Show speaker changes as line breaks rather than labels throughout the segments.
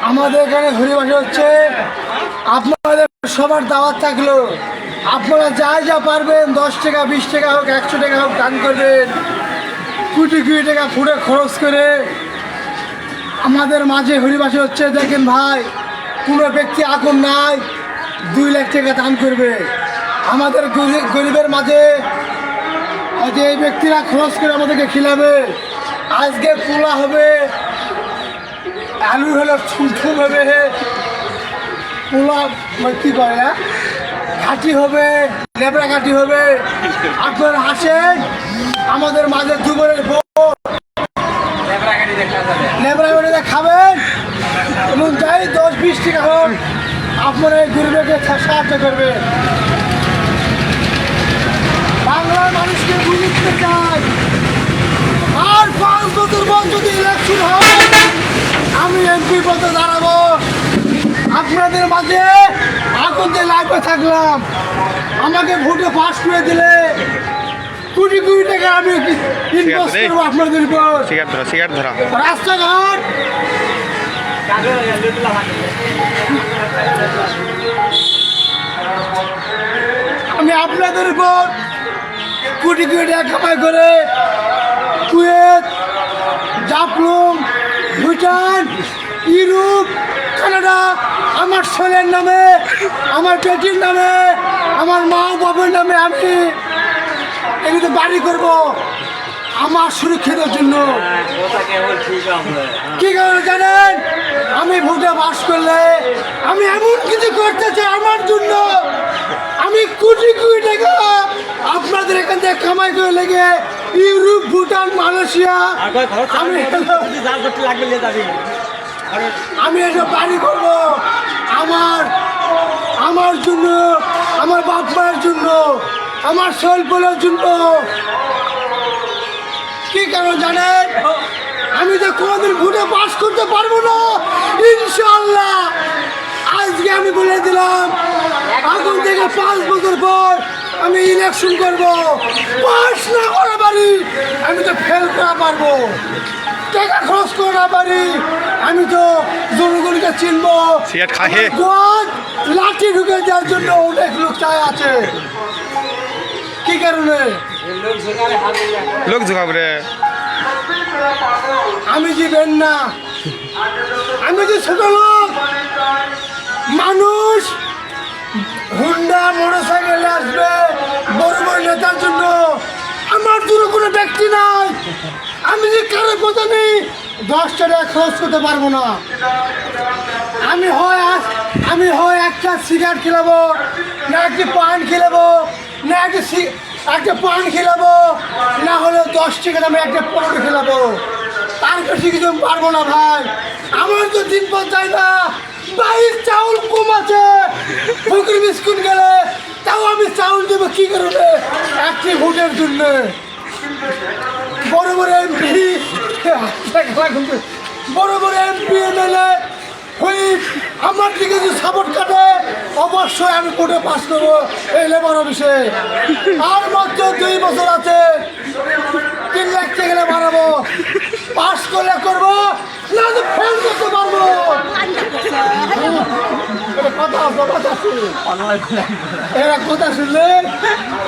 আমাদের এখানে ঘুরিবাসী হচ্ছে, আপনাদের সবার দাওয়াত থাকলো। আপনারা যা পারবেন 10 টাকা 20 টাকা হোক 100 টাকা হোক দান করবেন। কোটি কোটি টাকা ফুটে খরচ করে আমাদের মাঝে হরিবাসী হচ্ছে। দেখেন ভাই, কোনো ব্যক্তি আগুন নাই 2 লাখ টাকা দান করবে আমাদের গরিবের মাঝে। আজ এই ব্যক্তিরা খরচ করে আমাদেরকে খিলাবে। আজকে পোলা হবে, আলু হলো ঠুমঠুম হবে, পোলা কি করে না ঘাটি হবে, লেবড়া ঘাটি হবে। আপনারা আসেন আমাদের মাঝে দুপুরের লেবড়া ঘাটিতে খাবেন এবং যাই 10-20 টাকা হোক আপনারা এই গরিবকে সাহায্য করবেন। বাংলার মানুষকে বুঝতে চাই, আর 5 বছর পর যদি ইলেকশন হয় আমি এমপি পদে দাঁড়াবো। আপনাদের মাঝে আগুন দিয়ে লাইফে থাকলাম, আমাকে ভোটে পাস করে দিলে কোটি কোটি টাকা আমি ইনভেস্ট করবো আপনাদের উপর। রাস্তাঘাট আমি আপনাদের উপর কোটি কোটি টাকা কামাই করে Kuwait, Japan, Bhutan, Europe, Canada আমার ছেলের নামে, আমার বেটির নামে, আমার মা বাবার নামে আমি এগুলো বাড়ি করব আমার সুরক্ষিতের জন্য। কি কারণে জানেন? আমি ভোটে বাস করলে আমি এমন কিছু করতে চাই আমার জন্য। আমি কোটি কোটি টাকা আপনাদের এখান থেকে কামাই করে লেগে ইউরোপ, ভুটান, মালয়েশিয়া আমি এটা বাড়ি করব আমার জন্য, আমার বাপ মায়ের জন্য, আমার শৈলপলের জন্য। কি কারণ জানেন? আমি তো কোনোদিন ভোটে পাস করতে পারবো না ইনশাআল্লাহ। আজকে আমি বলে দিলাম এখন থেকে 5 বছর পর আমি ইলেকশন করব। পাস না করা পারি আমি তো ফেল করা পারবো, টাকা খরচ করা পারি আমি তো জনগণকে চিনবো। লাঠি ঢুকে দেওয়ার জন্য অনেক লোক চাই আছে। কি কারণে
লোক ঝুঁকাবে?
আমি জীবেন না, আমি যে ছোট লোক মানুষ। হুন্ডা মোটরসাইকেলে আসবে বড় বড় নেতার জন্য, আমার জন্য কোনো ব্যক্তি নাই। আমি যে কারো কথা নেই 10 টাকা খরচ করতে পারবো না। আমি হয় একটা সিগারেট খেলাবো, না একটি পান খেলাবো, না একটা পান খেলাবো, না হলে 10 টাকা দামে একটা পনেরো খেলাবো। তার বেশি কিছু পারবো না ভাই। আমার তো দিন পর যায় না, 22 চাউল কম আছে। ফকির বিস্কুট গেলে তাও আমি চাউল দেবো কি কারণে? একটি ভোটের জন্য। বড় বড় এমপি এমএলএ হুইপ আমার দিকে যদি সাপোর্ট কাটে অবশ্যই আমি ভোটে পাস করবো এই লেবার অফিসে। আর মাত্র 2 বছর আছে, 3 লাখ টাকা বাড়াবো। পাস করলে করবো, না তো ফেল করতে পারবো। এরা কথা শুনলে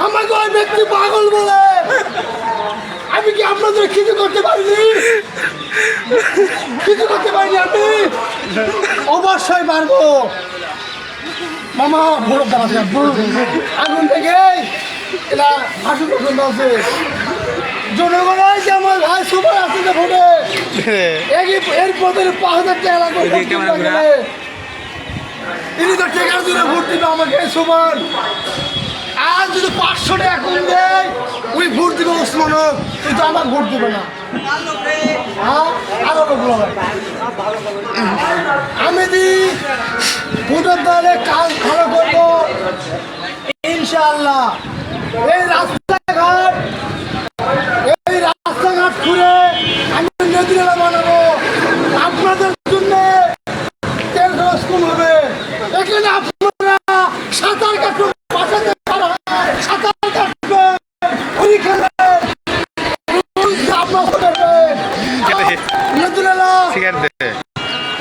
আমাকে ওই ব্যক্তি পাগল বলে। আমি কি আপনাদের কিছু করতে পারিনি? কিছু করতে পারিনি আমি? অবশ্যই পারবো মামা। ভোট দাঁড়াচ্ছে আগুন থেকে এরা হাসু পছন্দ আছে। জনগণ যে আমার ভাই সুপার আসছে ভোটে এর পথে 5,000 টাকা লাগবে। ইনি তো টেকার জন্য ভোট দিবে আমাকে সুপার। আর যদি 500 টাকা কম দেয় ওই ভোট দিবে ওসমানক, কিন্তু আমার ভোট দিবে না। আরো লোক আমি দি ভোটের দলে কাজ ভালো করবো ইনশাআল্লাহ। এই রাস্তাঘাট ঘুরে আমি নদী নালা বানাবো আপনাদের জন্য। তেল খরচ কম হবে। এখানে আপনারা সাঁতার কাটবেন, সাঁতার কাটবেন, ঘুরি খেলবেন, নদী নালা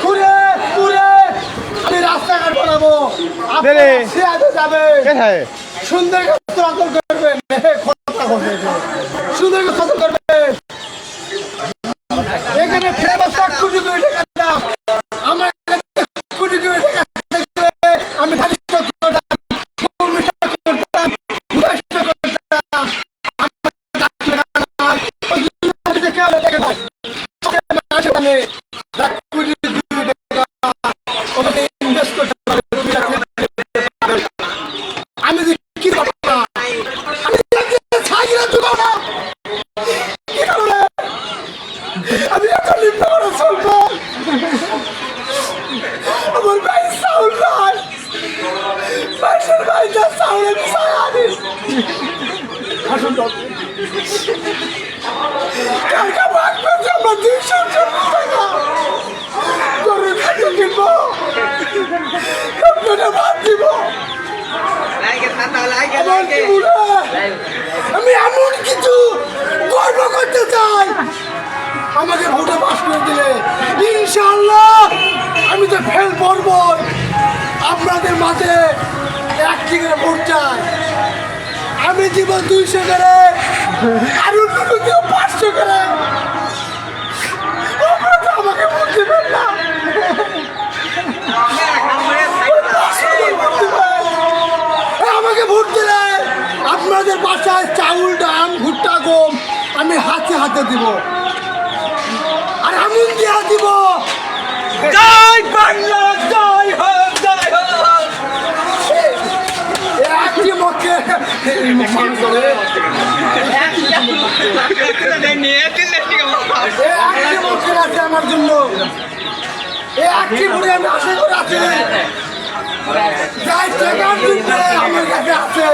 ঘুরে আপনারা সিরাজে যাবে
হ্যাঁ
সুন্দর আদর করবেন কথা বলবে সুন্দর আদর করবেন এখানে ফেমাস 1 কোটি টাকা দাম আমার কোটি টাকা আমি খালি আমি কি আমি এখন চলবো আমার ভাই সাউল ভাই পাশের ভাইটা সাউলের সারাদি কালকে ভাগ পেয়েছে আমরা 240 টাকা গরুর খাদ্য কিনবো কম্পিউটার ভাত দিব আমি এমন কিছু গর্ব করতে চাই আমাকে ভোটে পাস করে দিলে ইনশাআল্লাহ আমি তো ফেল পড়ব আপনাদের মাঝে 1 করে ভোট চাই আমি দিব 200 করে আর অন্য কেউ 500 করে আপনারা আমাকে ভোট দিবেন না আমাকে ভোট দিলে আপনাদের বাসায় চাউল ডাল ভুট্টা গম আমি হাতে হাতে দিব আর আমি দিয়া দিব জয় বাংলা জয় হোক জয় হোক একটি মুখে আছে আমার জন্য একটি বুড়ি আমি আশা করে আছি যাই টাকার জন্য আমার কাছে আছে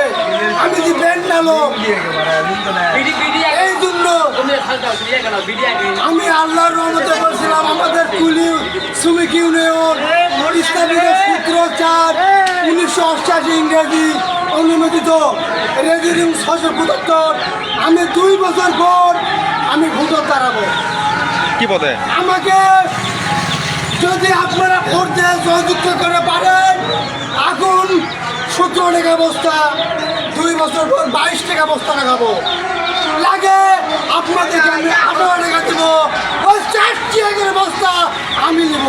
আমি যে ব্যাংক নালো এই জন্য আমি আল্লাহর রহমতে বলছিলাম আমাদের কুলি শ্রমিক ইউনিয়ন ইসলামিক সূত্র 4 1988 ইংরেজি অনুমোদিত রেজিডিং 675 আমি 2 বছর পর আমি ভোটার দাঁড়াবো
কি পদে
আমাকে যদি আপনারা ভোট দিয়ে সহযোগিত করে পারেন এখন 17 টাকা বস্তা 2 বছর পর 22 টাকা বস্তা লাগাবো লাগে আপনাদেরকে আমি 18 টাকা দেবো ওই 4 টাকা করে বস্তা আমি নেব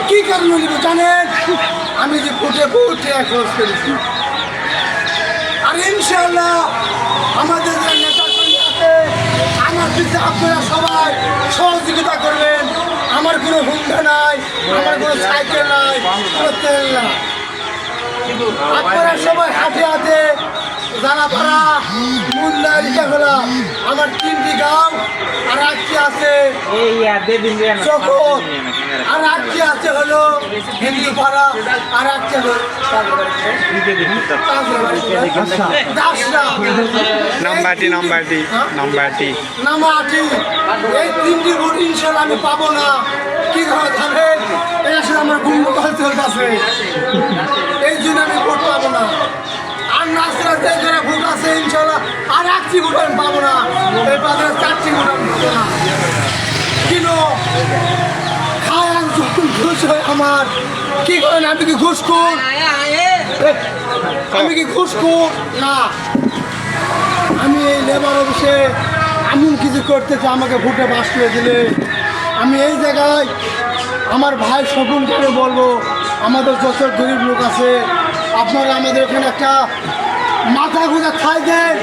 কি কারণে নেব জানেন আমি যে ভোটে বহুত টাকা খরচ করেছি আর ইনশাআল্লাহ আমাদের যে নেতা কর্মী আছে আমার পিছনে আপনারা সবাই সহযোগিতা করবেন আমার কোনো হুন্ডা নাই আমার কোনো সাইকেল নাই কোনো তেল নাই আপনারা সবাই হাতে হাতে জানাপাড়া মুন্ডা রিচাখোলা আমার 3টি গাঁও আর একটি আছে চকর আর একটি আছে হলো হিন্দুপাড়া আর একটি হলো দাসরা
নাম্বারটি
নামাটি এই 3টি ভোট ইনশাল্লাহ আমি পাবো না কি করে জানেন এই আসলে আমার গুম্ব চলতেছে এই জন্য আমি ভোট পাবো না আর নাচরা যে যারা ভোট আছে ইনশাল্লাহ আর একটি ভোট আমি পাবো না এই বাজারে 4টি ভোট আমি পাবো না কিনো খায় একজন ঘুষ হয় আমার কি করেন আমি কি ঘুষখোর আমি কি ঘুষখোর না আমি এই লেবার অফিসে এমন কিছু করতেছে আমাকে ভোটে পাস করে দিলে আমি এই জায়গায় আমার ভাই স্বপন করে বলবো আমাদের যত গরিব লোক আছে আপনারা আমাদের এখানে একটা মাথা গুঁজা খাই দেন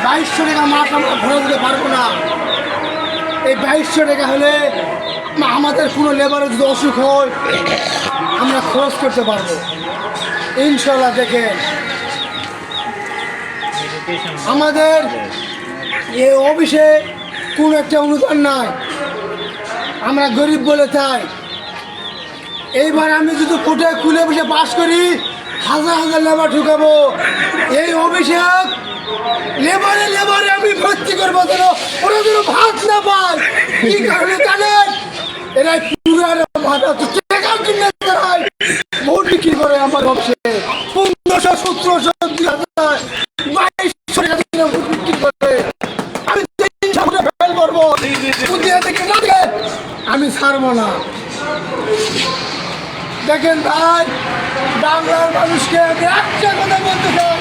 2200 টাকা মাছ আমরা ভরে দিতে পারবো না এই 2200 টাকা হলে আমাদের কোনো লেবারের যদি অসুখ হয় আমরা খরচ করতে পারবো ইনশাল্লাহ দেখেন আমাদের এই অফিসে কোনো একটা অনুদান নাই আমরা গরিব বলে চাই এইবার আমি যদি ফুটে খুলে বসে পাস করি হাজার হাজার লেবার ঢুকাবো এই অভিষেক লেবারে আমি ভর্তি করবো যেন ওরা যেন ভাত না পায় কি কারণে জানেন এরা পুরো ভাতা তো টাকার জন্য ভোট বিক্রি করে আমার অফিসে 1500 1700 2000 2200 ভোট বিক্রি করে আমি 300 ভোটে ফেল করবো আমি ছাড়বো না দেখেন ভাই বাংলার মানুষকে আমি একটা কথা বলতে চাই,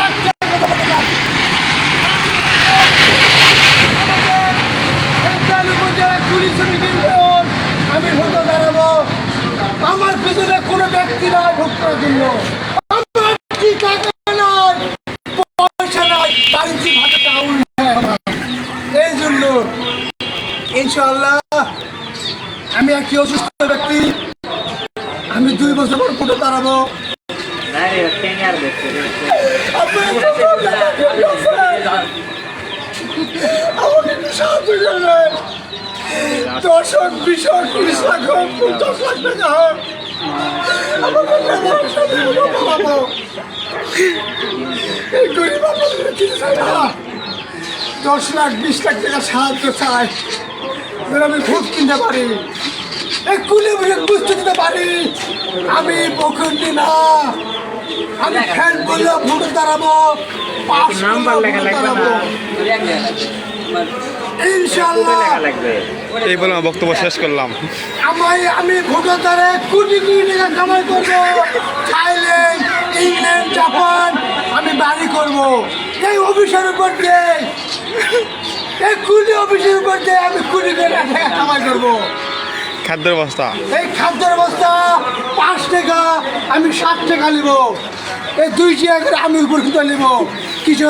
একটা কথা বলতে চাই। আমি ভোটে দাঁড়াবো, আমার পিছনে কোনো ব্যক্তি নয় ভোট করার জন্য, আমার কি টাকা নয়, পয়সা নয়, বাড়িতে ভাতে চাউল নেই আমার। এই জন্য ইনশাআল্লাহ আমি একটি অসুস্থ ব্যক্তি, আমি 2 বছর পর ভোটে দাঁড়াবো। আমাকে একটু সাহায্য করবেন। 10 হোক, 20 হোক, 30 লাখ হোক, 50 লাখ টাকা হোক, আমাকে পাবো। এই গরিব আপনাদের কিছু চাই না, 10 লাখ 20 লাখ টাকা সাহায্য চাই, যেন আমি ভোট কিনতে পারি, এই কুলে বুঝতে দিতে পারি আমি বখন্ডি না, আমি ফ্যান বললে ভোটে দাঁড়াবো, পাস করলে ভোটে দাঁড়াবো ইনশাআল্লাহ।
এই বলে আমার বক্তব্য শেষ করলাম।
আমি ভোটের দ্বারে কোটি কোটি টাকা কামাই করবো, থাইল্যান্ড, ইংল্যান্ড, জাপান আমি বাড়ি করবো, এই অফিসের উপর দিয়ে, এই কুলি অফিসের উপর দিয়ে আমি কোটি কোটি টাকা কামাই করবো।
খাদ্যের অবস্থা,
এই খাদ্যের অবস্থা 5 টাকা আমি 7 টাকা নিব, এই 2 টাকা করে আমি উপর কিনে নিব। কিছু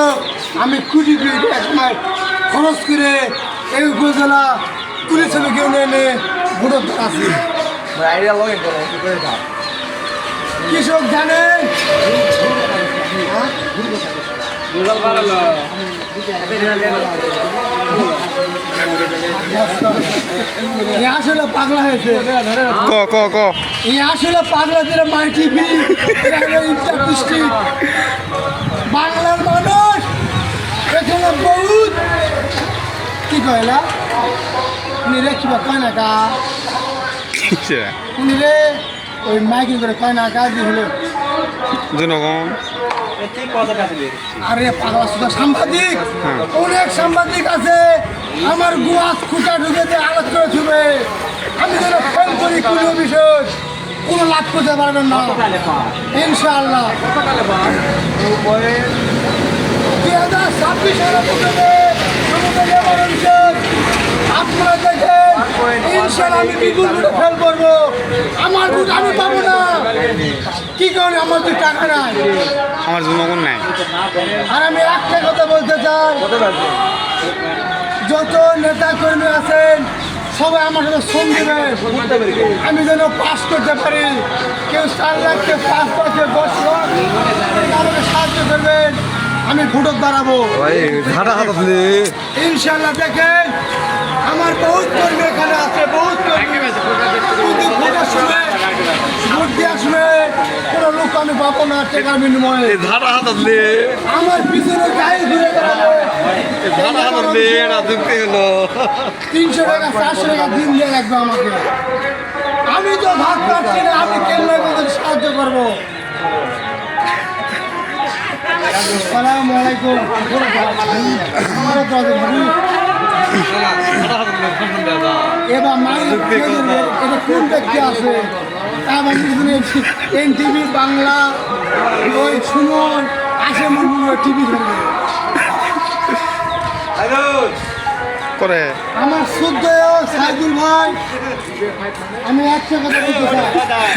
আমি কোটি কোটি টাকা কামাই খরচ করে এই উপজেলা পুলিশ কেউ এনে ভোটের আছে। কৃষক জানেন আসলে পাগলা হয়েছে,
ক ক ক
আসলে পাগলা দিলে মাই টিভি ইন্টারপ্রিস্টিক বাংলার মানুষ এখানে বহুত কি কয়লা উনি রে কিবা কয় না কা, উনি রে ওই মাইকিং করে কয় না কা দিয়ে হলো
জনগণ।
আরে পাগলা সুদা সাংবাদিক, অনেক সাংবাদিক আছে আমার গুয়াস খুঁটা ঢুকে দিয়ে আলাপ করে ছুবে, আমি যেন ফোন করি কোনো বিষয় কোনো লাভ করতে পারবেন না ইনশাআল্লাহ। 2026 সালের মধ্যে আপনারা দেখেন ইনশাআল্লাহ আমি বিপুল ভোটে ফেল করবো, আমার ভোট আমি পাবো না। কি কারণে আমার তো টাকা নাই,
আমার জনগণ নাই।
আর আমি একটা কথা বলতে চাই, যত নেতা কর্মী আছেন সবাই আমার সাথে শ্রম দেবেন, আমি যেন পাস করতে পারি। কেউ 4 লাখ, কেউ 5 লাখ, কেউ 10 লাখ আমাকে সাহায্য করবেন, আমি ভোটে দাঁড়াবো ইনশাআল্লাহ। দেখেন আমার বহুত কর্মী এখানে আছে, বহুত কর্মী, কিন্তু ভোটের সময় ভোট দেওয়ার সময় কোনো লোক আমি পাবো না টাকার বিনিময়ে। আমার পিছনে গায়ে ঘুরে বেড়াবে, 300 টাকা 400 টাকা দিন দিয়ে রাখবে আমাকে, আমি তো ভাত পাচ্ছি না, আমি কেমন সাহায্য করবো। আসসালামু আলাইকুম। এবার এটা কোন ব্যক্তি আছে এনটিভি বাংলা ওই সুমন আসে মনে টিভি
করে
আমার শুদ্ধ সাইদুল ভাই, আমি একটা কথা বলতে চাই,